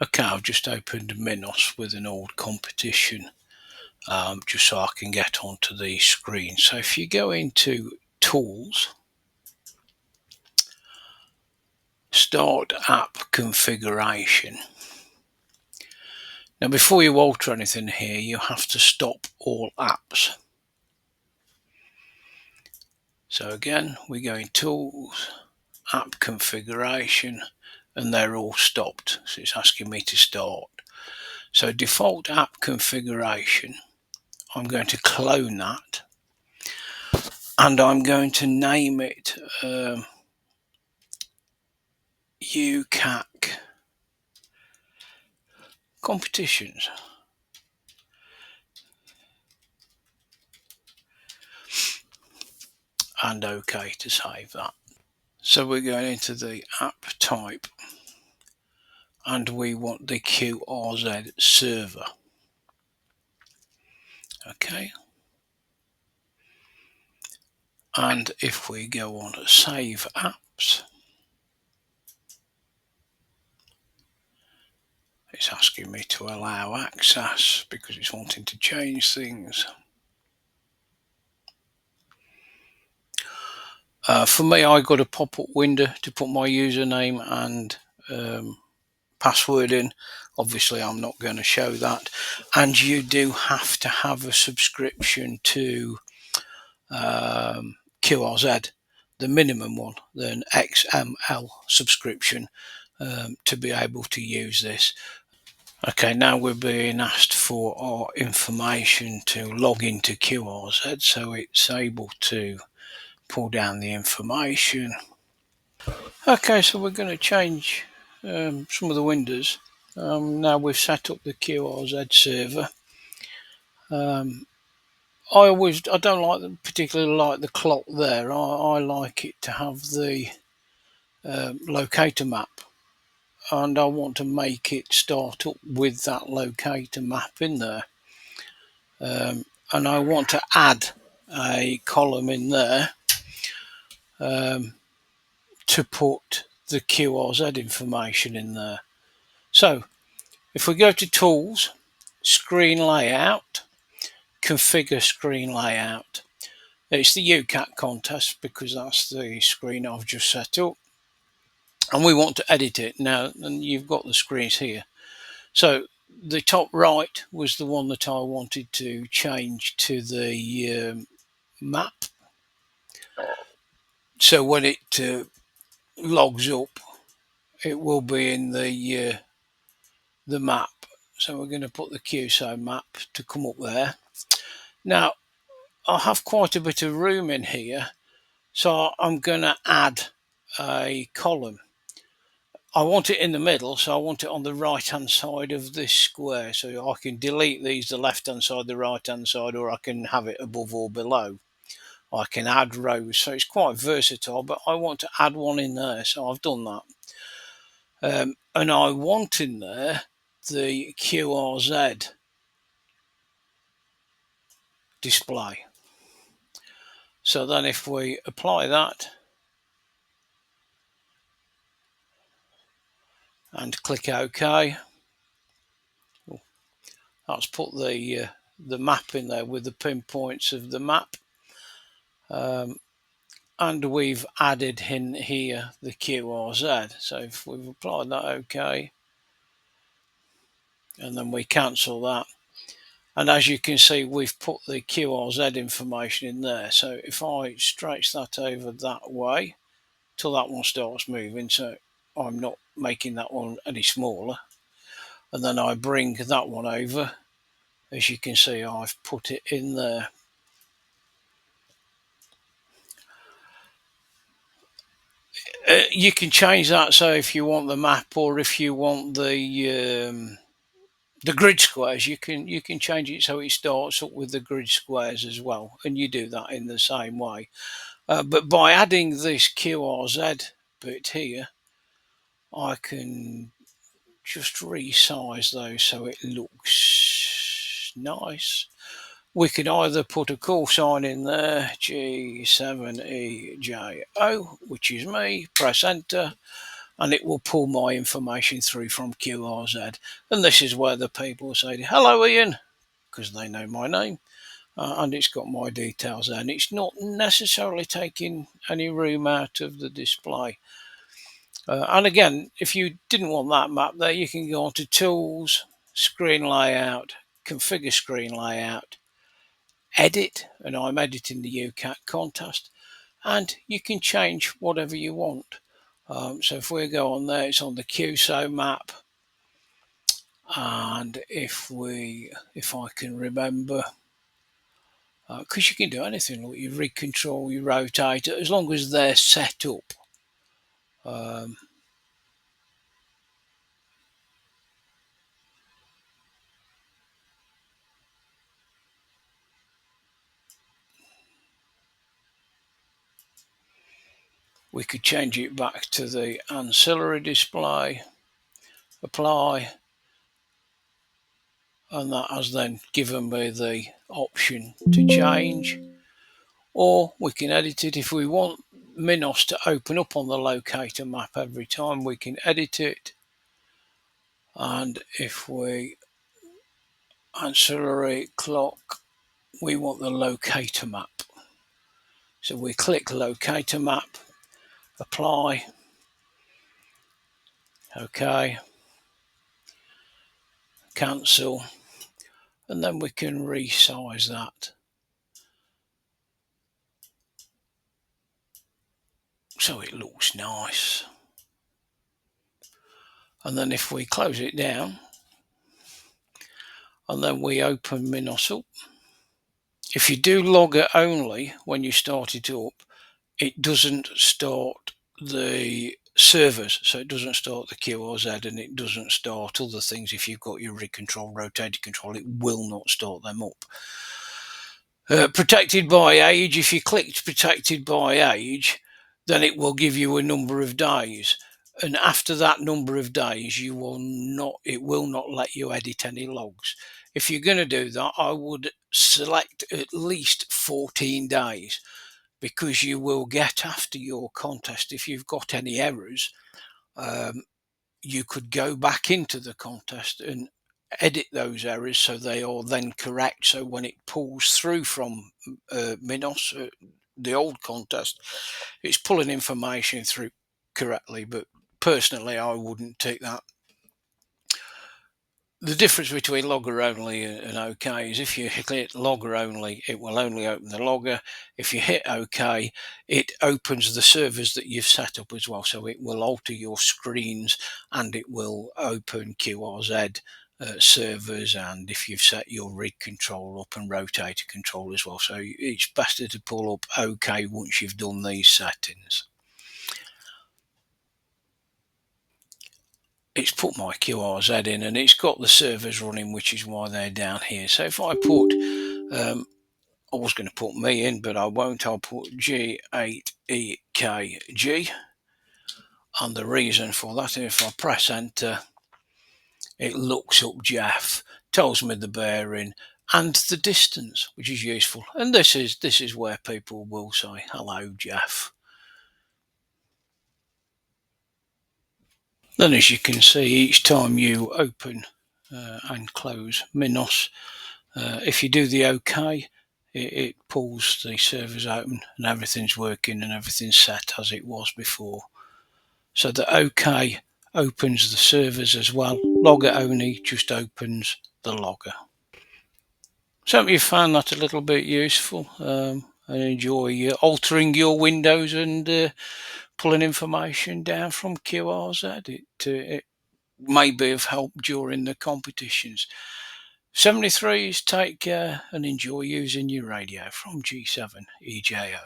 Okay, I've just opened Minos with an old competition, just so I can get onto the screen. So if you go into Tools, Start App Configuration. Now before you alter anything here, you have to stop all apps. So again, we go in Tools, App Configuration, and they're all stopped. So it's asking me to start. So default app configuration, I'm going to clone that, and I'm going to name it UCAC competitions, and OK to save that. So we're going into the app type, and we want the QRZ server. OK. And if we go on to Save Apps, it's asking me to allow access because it's wanting to change things. For me, I got a pop-up window to put my username and password in. Obviously, I'm not going to show that. And you do have to have a subscription to QRZ, the minimum one, an XML subscription, to be able to use this. Okay, now we're being asked for our information to log into QRZ, so it's able to pull down the information. Okay, so we're going to change some of the windows. Now we've set up the QRZ server. I don't particularly like the clock there. I like it to have the locator map, and I want to make it start up with that locator map in there. And I want to add a column in there to put the QRZ information in there. So if we go to Tools, Screen Layout, Configure Screen Layout, it's the UCAT contest because that's the screen I've just set up, and we want to edit it now. And you've got the screens here. So the top right was the one that I wanted to change to the map. So when it logs up, it will be in the map. So we're going to put the QSO map to come up there. Now I have quite a bit of room in here, so I'm going to add a column. I want it in the middle, so I want it on the right hand side of this square, so I can delete these, the left hand side, the right hand side, or I can have it above or below. I can add rows, so it's quite versatile, but I want to add one in there, so I've done that. And I want in there the QRZ display. So then if we apply that and click OK, that's put the map in there with the pinpoints of the map. And we've added in here the QRZ. So if we've applied that OK, and then we cancel that, and as you can see, we've put the QRZ information in there. So if I stretch that over that way till that one starts moving, so I'm not making that one any smaller, and then I bring that one over, as you can see, I've put it in there. You can change that, so if you want the map or if you want the grid squares, you can change it so it starts up with the grid squares as well, and you do that in the same way. But by adding this QRZ bit here, I can just resize those so it looks nice. We can either put a call sign in there, G7EJO, which is me, press enter, and it will pull my information through from QRZ. And this is where the people say, "Hello, Ian," because they know my name. And it's got my details there, and it's not necessarily taking any room out of the display. And again, if you didn't want that map there, you can go on to Tools, Screen Layout, Configure Screen Layout, Edit, and I'm editing the UCAT contest, and you can change whatever you want. So if we go on there, it's on the QSO map, and if I can remember, because you can do anything, like you rig control, you rotate, as long as they're set up. We could change it back to the ancillary display, apply, and that has then given me the option to change. Or we can edit it. If we want Minos to open up on the locator map every time, we can edit it. And if we ancillary clock, we want the locator map. So we click locator map, apply, OK, cancel, and then we can resize that. So it looks nice. And then if we close it down, and then we open Minos up, if you do logger only when you start it up, it doesn't start the servers, so it doesn't start the QRZ and it doesn't start other things. If you've got your rig control, rotator control, it will not start them up. Protected by age, if you click protected by age, then it will give you a number of days, and after that number of days it will not let you edit any logs. If you're going to do that, I would select at least 14 days, because you will get, after your contest, if you've got any errors, you could go back into the contest and edit those errors so they are then correct. So when it pulls through from Minos, the old contest, it's pulling information through correctly. But personally, I wouldn't take that. The difference between logger only and OK is if you hit logger only, it will only open the logger. If you hit OK, it opens the servers that you've set up as well. So it will alter your screens and it will open QRZ servers, and if you've set your rig control up and rotator control as well. So it's better to pull up OK once you've done these settings. It's put my QRZ in and it's got the servers running, which is why they're down here. So if I put, I was going to put me in, but I won't. I'll put G8EKG. And the reason for that, if I press enter, it looks up Jeff, tells me the bearing and the distance, which is useful. And this is where people will say, "Hello, Jeff." Then, as you can see, each time you open and close Minos, if you do the OK, it pulls the servers open and everything's working and everything's set as it was before. So the OK opens the servers as well. Logger only just opens the logger. So I hope you found that a little bit useful and enjoy altering your windows and pulling information down from QRZ. It may be of help during the competitions. 73s, take care and enjoy using your radio from G7 EJO.